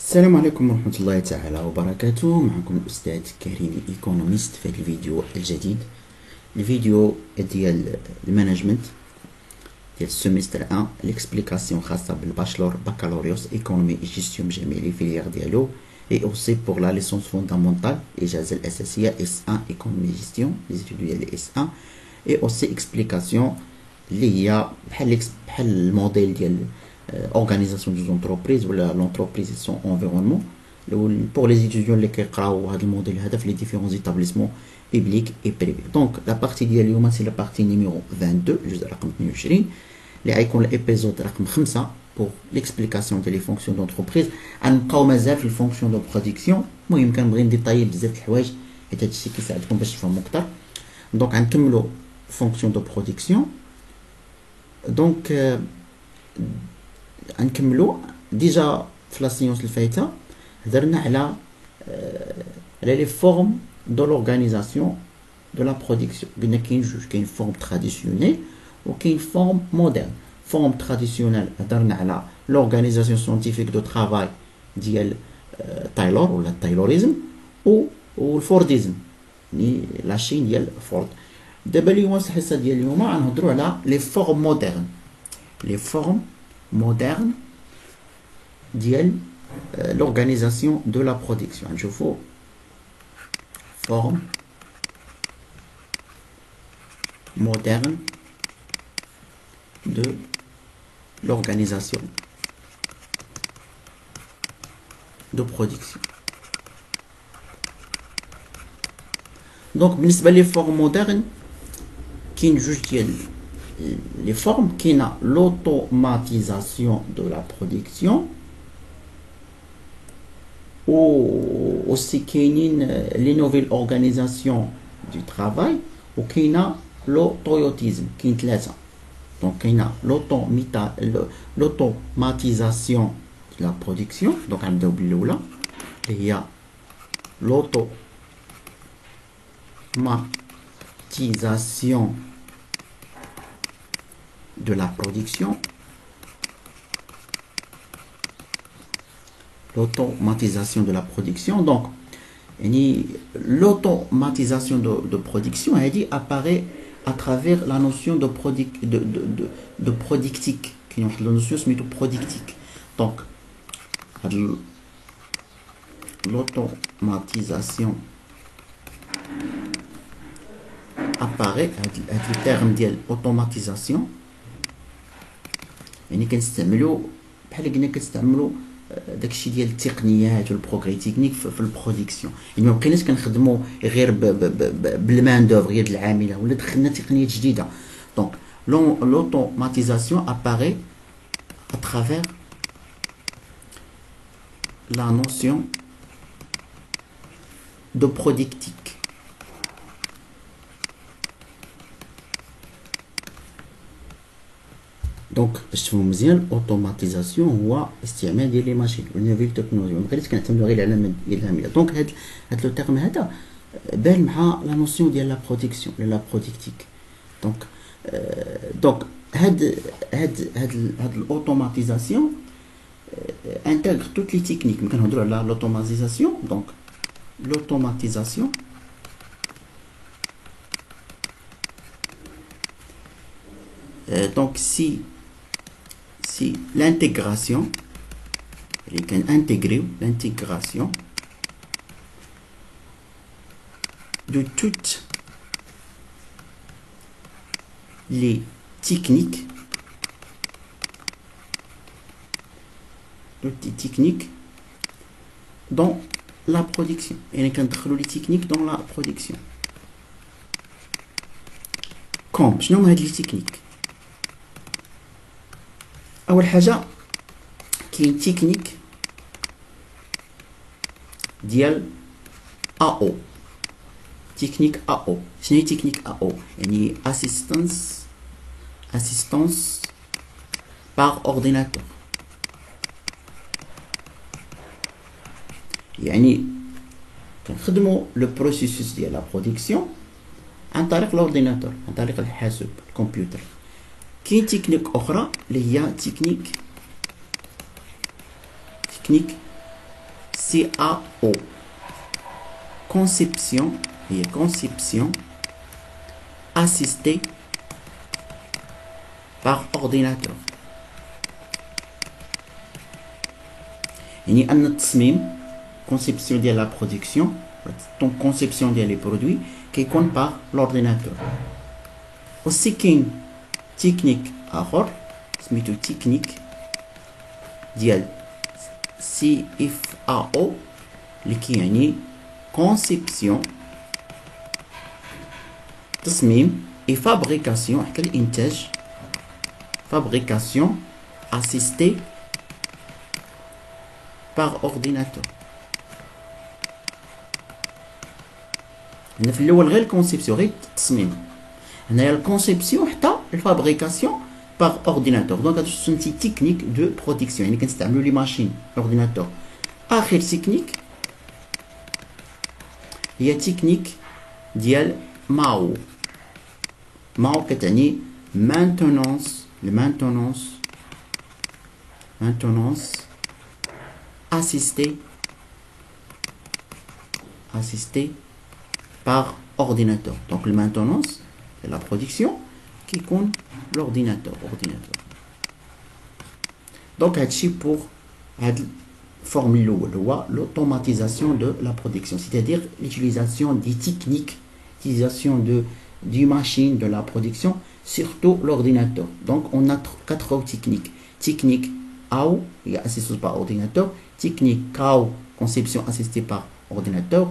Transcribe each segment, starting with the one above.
السلام عليكم ورحمة الله تعالى وبركاته. معكم الأستاذ كريم إيكونوميست في هذا الفيديو الجديد، الفيديو ديال المانجمنت ديال السيمستر 1، ليكسبليكاسيون خاصة بالباشلور بكالوريوس ايكونومي جيستيون جميلي فيليير ديالو، اي اوسي بور لا ليسونس فوندامونتال الاجازة الأساسية S1 ايكونومي جيستيون لي زيتود ديال S1، اي اوسي اكسبليكاسيون اللي هي بحال الموديل ديال organisation des entreprises ou l'entreprise et son environnement pour les étudiants اللي كيقراو هذا الموديل هذا في les différents établissements publics et privés. Donc la partie ديال اليوم c'est la partie numéro 22 الجزء رقم 22 اللي غيكون الابيزود رقم 5 pour l'explication ديال les fonctions d'entreprise. غنبقاو مازال في الفونكسيون دو برودكسيون، المهم كنبغي نديطايي بزاف د الحوايج حيت هذا الشيء كيساعدكم باش تفهموا اكثر. دونك غنكملوا فونكسيون دو برودكسيون. دونك غنكملوا ديجا في لا سيونس الفايته هضرنا على لي فورم دو لورغانيزاسيون دو لا برودكسيون. قلنا كاين جوج، كاين فورم تراديسيونيل وكاين فورم مودرن. فورم تراديسيونيل هضرنا على لورغانيزاسيون سيانتيفيك دو ترافاي ديال تايلور ولا التايلوريزم والفورديزم، يعني لاشين ديال فورد. دابا اليوم الحصه ديال اليوم غنهضروا على لي فورم مودرن، لي فورم moderne ديال l'organisation de la production. نشوفوا forme moderne de l'organisation de production. Donc بالنسبة لي forme moderne كاين جوج ديال les formes qui ont l'automatisation de la production ou aussi les nouvelles organisations du travail ou qui a l'automatisme qui est là. Donc il y a l'automatisation de la production. Donc il y a l'automatisation de la production, l'automatisation de la production. Donc l'automatisation de production apparaît à travers la notion de productique, qui est la notion de productique. Donc l'automatisation apparaît avec le terme d'automatisation. يعني كنستعملوا بحال قلنا كنستعملوا داكشي ديال التقنيات والبروغري تكنيك في البرودكسيون. يعني ما بقيناش كنخدموا غير بالمان دوفر يد العامله، ولا دخلنا تقنيات جديده. دونك l'automatisation apparaît à travers la notion de productique. دونك باش تفهموا مزيان اوتوماتيزاسيون هو استعمال ديال لي ماشين ونوفيل تكنولوجي، ما بقيتش كنعتمدوا غير على العمليه. دونك هاد لو تيرم هذا بان مع لا نوسيون ديال لا برودكسيون ولا لا برودكتيك. دونك هاد الاوتوماتيزاسيون انتغر توت لي تكنيك. ملي كنهضروا على لوتوماتيزاسيون، دونك l'automatisation donc si l'intégration, l'intégration de toutes les techniques dans la production. Et quand on les techniques dans la production. Comme شنو هاد les techniques؟ أول حاجة كاين تكنيك ديال AO. تكنيك AO شنو هي تكنيك AO؟ يعني assistance par ordinateur. يعني كنخدموا لو بروسيسوس ديال لا برودكسيون عن طريق الاورديناتور، عن طريق الحاسوب الكمبيوتر. كاين تكنيك اخرى اللي هي تكنيك CAO. Conception et conception assistée par ordinateur. يعني أن التصميم conception ديال la production donc conception ديال les produits كيكون par l'ordinateur. aussi كاين تكنيك آخر سميتو تكنيك ديال CFAO اللي كيعني conception تصميم et fabrication حتى الإنتاج fabrication assistée par ordinateur. هنا في الاول غير الكونسيبسيون غير التصميم هنايا الكونسيبسيون حتى الفابريكاسيون باغ اورديناتور دونك هادو سميتي تكنيك دو برودكسيون يعني كنستعملو لي ماشين اورديناتور. اخر تكنيك هي تكنيك ديال ماو. ماو كتعني مانتونونس مانتونونس assisté par ordinateur. Donc le maintenance et la production qui compte l'ordinateur. Donc c'est pour la formule l'automatisation de la production, c'est-à-dire l'utilisation des techniques, l'utilisation du machine de la production, surtout l'ordinateur. Donc on a 4 techniques. Technique AO, assistée par ordinateur. Technique KAO, conception assistée par ordinateur.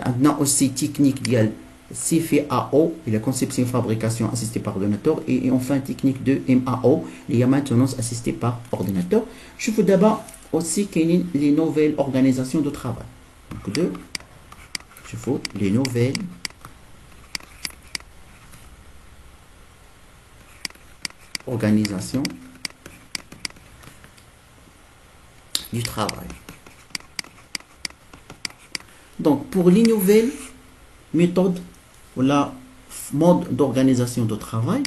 Maintenant aussi technique dial CFAO, la conception et fabrication assistée par ordinateur. Et enfin technique de MAO, la maintenance assistée par ordinateur. Je veux d'abord aussi qu'il y ait les nouvelles organisations de travail. Donc je veux les nouvelles organisations du travail. Donc pour les nouvelles méthodes ou la mode d'organisation de travail,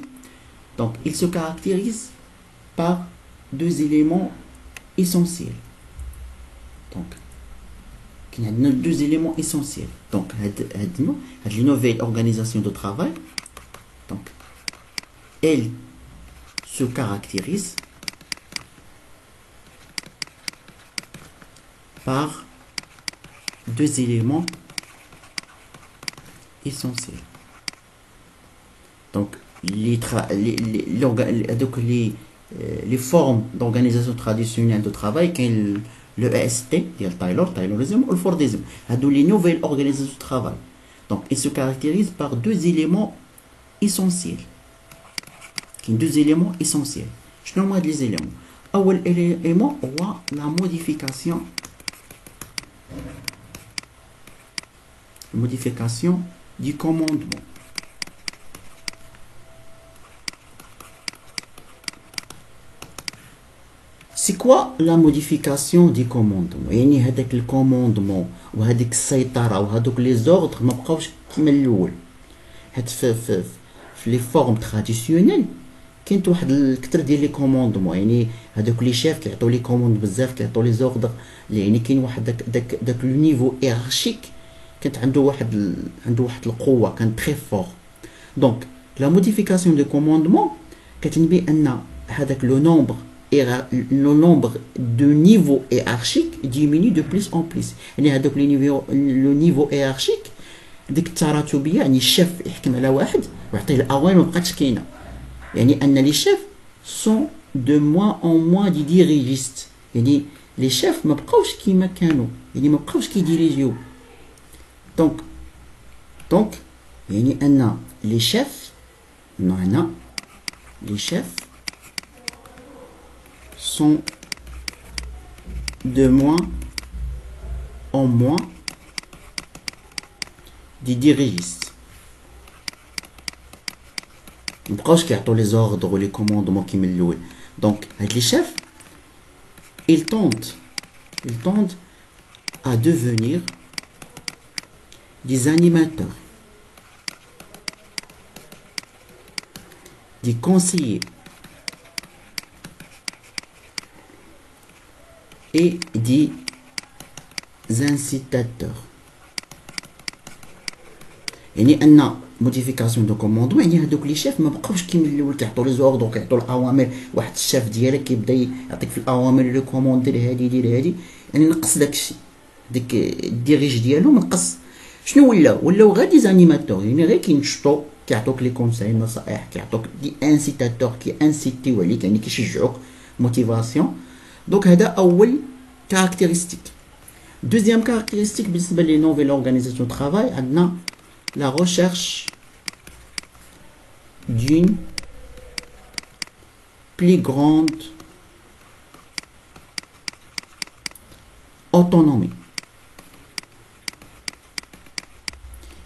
donc il se caractérise par 2 éléments essentiels. Donc il y a 2 éléments essentiels. Donc les nouvelles organisations de travail, donc elles se caractérisent par 2 éléments essentiels. Donc les formes d'organisation traditionnelle de travail, le EST, Taylorism ou le Fordism, les nouvelles organisations de travail. Donc ils se caractérisent par 2 éléments essentiels. 2 éléments essentiels. Je nomme les éléments. أول élément هو la modification du commandement. C'est quoi la modification du commandement؟ يعني هذاك الكوموندمون وهذيك السيطرة وهذوك لي زوردر ما بقاوش كيما الأول. حيت في لي فورم تراديسيونيل كاين واحد الكثر ديال لي كوموندمون يعني هذوك لي شيف كيعطيو لي كوموند بزاف كيعطيو لي زوردر يعني كاين واحد داك لو نيفو هيرارشيك كانت عنده واحد القوه كان تري فور. دونك لا موديفيكاسيون دو كوموندمون كتنبي ان هذاك لو نومبر دو نيفو هيرارشيك ديميني دو بليس اون بليس يعني هذوك لو نيفو هيرارشيك ديك التراتبيه يعني الشيف يحكم على واحد ويعطيه الاوامر ما بقاتش كاينه يعني ان لي شيف سون دو موان اون موان دي ديريجيست يعني لي شيف ما بقاوش كيما كانوا يعني ما بقاوش كيديريجيو. دونك يعني ان لي شيف هنا لي شيف sont de moins en moins des dirigistes. ما بقاوش كيعطوا لي زوردر ولي كوموندمون كيما الاول. دونك هاد لي شيف ils tendent à devenir des animateurs, des conseillers et des انسيتاتور. يعني ان موديفيكاسيون دو كوموندو، يعني هذوك لي شيف ما بقاوش كيما الاول كيعطوا لي زوردر كيعطوا الاوامر، واحد الشاف ديالك كيبدا يعطيك في الاوامر لي كوموند دير هادي دير هادي، يعني نقص داكشي، ديك الديريج ديالو نقص. شنو ولاو غير دي زانيماتور، يعني غير كينشطوا كيعطوك لي كونساي النصائح، كيعطوك دي انسيتاتور كي انسيتيو عليك، يعني كيشجعوك موتيفاسيون. دونك هذا اول كاركتيرستيك. دوزيام كاركتيرستيك بالنسبه لي نوفيل اورغانيزاسيون دو ترافاي، عندنا la recherche d'une plus grande autonomie.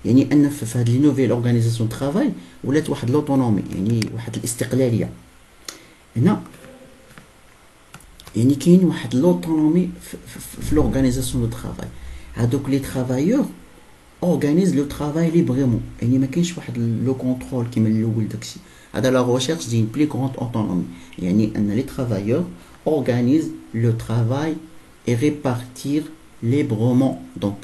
يعني ان في هذه لي نوفيل اورغانيزاسيون ترافاي ولات واحد لوتونومي، يعني واحد الاستقلاليه. هنا يعني كاين واحد لوتونومي في لورغانيزاسيون دو ترافاي. هادوك لي ترافايور organise le travail librement، يعني ما كاينش واحد لو كونترول كيما الاول داكشي. هذا لا ريشيرش دي بلي كروند اوتونومي، يعني ان لي travailleurs organisent le travail et répartir librement. Donc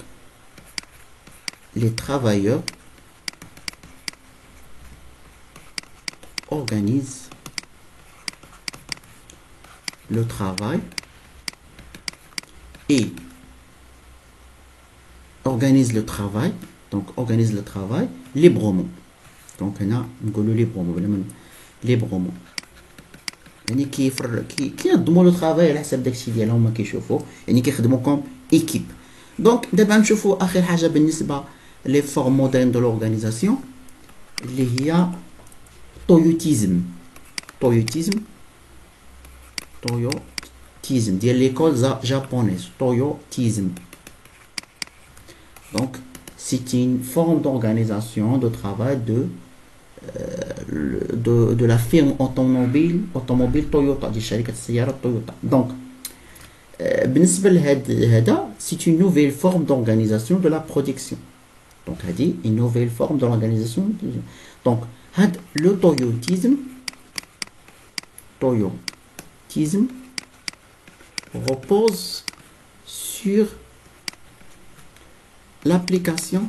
les travailleurs organisent le travail et organise le travail. Donc organise le travail librement. Donc هنا نقولوا librement ولا من librement، يعني كينظموا لو ترافاي على حسب داكشي ديالهم ما كيشوفوا، يعني كيخدموا كوم ايكيب. دونك دابا نشوفوا اخر حاجه بالنسبه لي فورم مودرن دو لورغانيزاسيون اللي هي تويوتيزم. تويوتيزم ديال ليكول جابونيز. تويوتيزم. Donc, c'est une forme d'organisation de travail de la firme automobile Toyota، دي شركة السيارات تويوتا. Donc, بالنسبة لهذا c'est une nouvelle forme d'organisation de la production. Donc, هذه une nouvelle forme de l'organisation. Donc, هذا le toyotisme repose sur l'application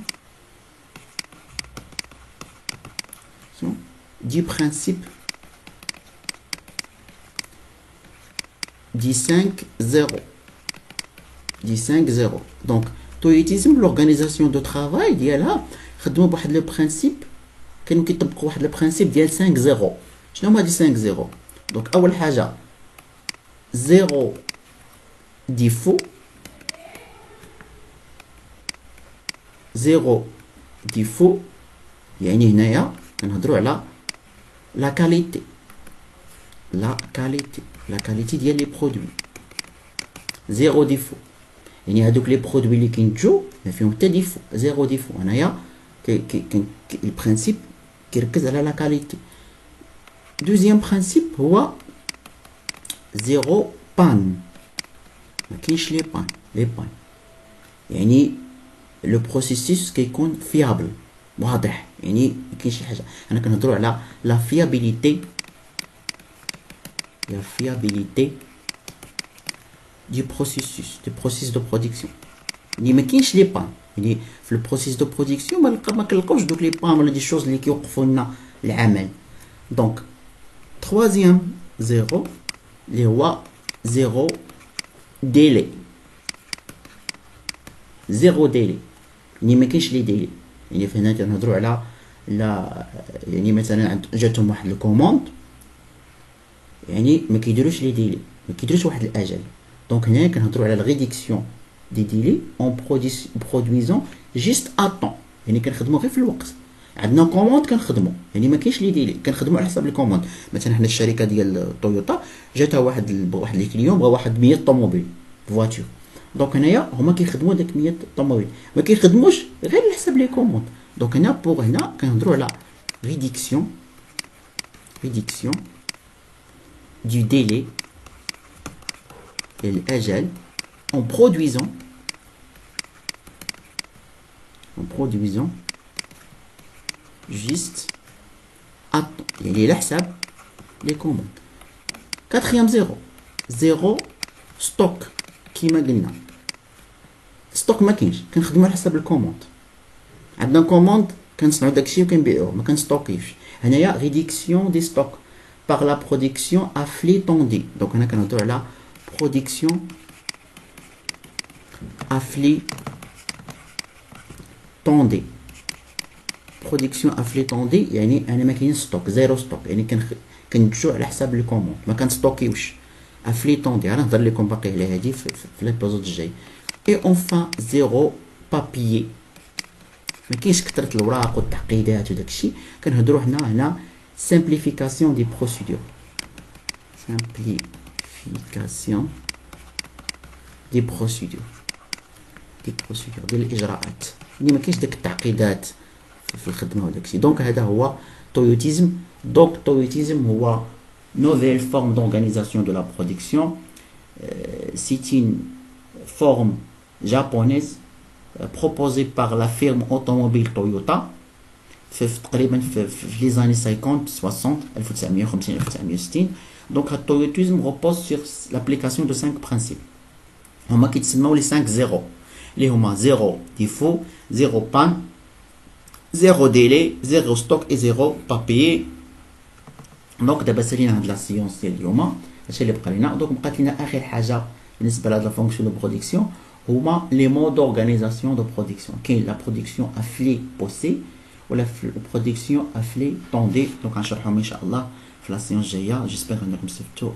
du principe du 5-0. Donc, تويوتيزم l'organisation de travail ديالها خدموا بواحد لو برينسيپ، كانوا كيطبقوا واحد لو برينسيپ ديال 5-0. شنو هما دي 5-0؟ دونك اول حاجه زيرو ديفو، زيرو ديفو، يعني هنايا كنهضروا على لا كاليتي ديال لي برودوي. زيرو ديفو يعني هادوك لي برودوي اللي كينتجو ما فيهم حتى ديفو، زيرو ديفو. هنايا البرينسيپ كيركز على لا كاليتي. دوزيام برينسيپ هو زيرو بان، ما كاينش لي بان، يعني لو بروسيسوس كيكون فيابل واضح، يعني ما كاينش شي حاجه. انا كنهضروا على لا فيابيليتي دو بروسيس دو برودكسيون. يعني ما كاينش لي بان، يعني في البروسيس دو برودكسيون ما كنلقاوش دوك لي بان ولا دي شوز اللي كيوقفوا لنا العمل. دونك تروازيام زيرو اللي هو زيرو ديلي. زيرو ديلي يعني ما كاينش لي ديلي. يعني فهنا كنهضروا على لا، يعني مثلا جاتهم واحد الكوموند، يعني ما كيديروش لي ديلي، ما كيديروش واحد الاجل. دونك هنا كنهضروا على الريدكسيون دي ديلي اون برودويزون جيست ا طون، يعني كنخدموا غير في الوقت. عندنا كوموند كنخدموا، يعني ما كاينش لي ديلي، كنخدموا على حسب الكوموند. مثلا حنا الشركه ديال تويوتا جاتها واحد لي كليون بغا واحد 100 طوموبيل فواتور، دونك هنايا هما كيخدموا داك 100 طوموبيل، ما كيخدموش غير على حسب لي كوموند. دونك هنا بوغ هنا كنهضروا على ريدكسيون du délai الأجل en produisant juste à temps، يعني على حساب لي كوموند. كاتريام زيرو ستوك كيما قلنا. ستوك ما كاينش، كنخدمو على حساب الكوموند. عندنا كوموند كنصنعو داكشي وكنبيعوه، ما كنستوكيوش. هنايا ريديكسيون دي ستوك باغ لا برودكسيون ا فلي طوندي. دونك هنا كنهضرو على برودكسيون ا فلي طوندي. برودكسيون ا فلي طوندي يعني انا ما كاين ستوك، زيرو ستوك، يعني كنمشيو على حساب الكوموند، ما كنستوكيوش. ا فلي طوندي غنهضر لكم باقي على هادي في ليبيزود الجاي. اي اونفان زيرو بابيي، ما كاينش كثرة الوراق والتعقيدات وداكشي. كنهضروا حنا هنا simplification des procédures. simplification des procédures. ديال الاجراءات، يعني ما كاينش داك التعقيدات في الخدمه وداكشي. دونك هذا هو تويوتيزم. دونك تويوتيزم هو nouvelle forme d'organisation de la production. C'est une forme japonaise proposée par la firme automobile Toyota تقريبا في les années 50 60 1950 1960. Donc le toyotisme repose sur l'application de 5 principes. هما كيتسموا لي 5 0 اللي هما 0 défaut, 0 panne, 0 délai, 0 stock et 0 pas payé. دونك دابا سالينا هاد لا سيونس ديال اليوم، هادشي اللي بقى لينا. دونك بقات لينا اخر حاجه بالنسبه لهاد لا فونكسيون دو برودكسيون هما لي مود دورغانيزاسيون دو برودكسيون. كاين لا برودكسيون ا فلي بوسي ولا برودكسيون ا فلي طوندي. دونك غنشرحهم ان شاء الله في لا سيونس الجايه. جيسبر انكم استفدتوا.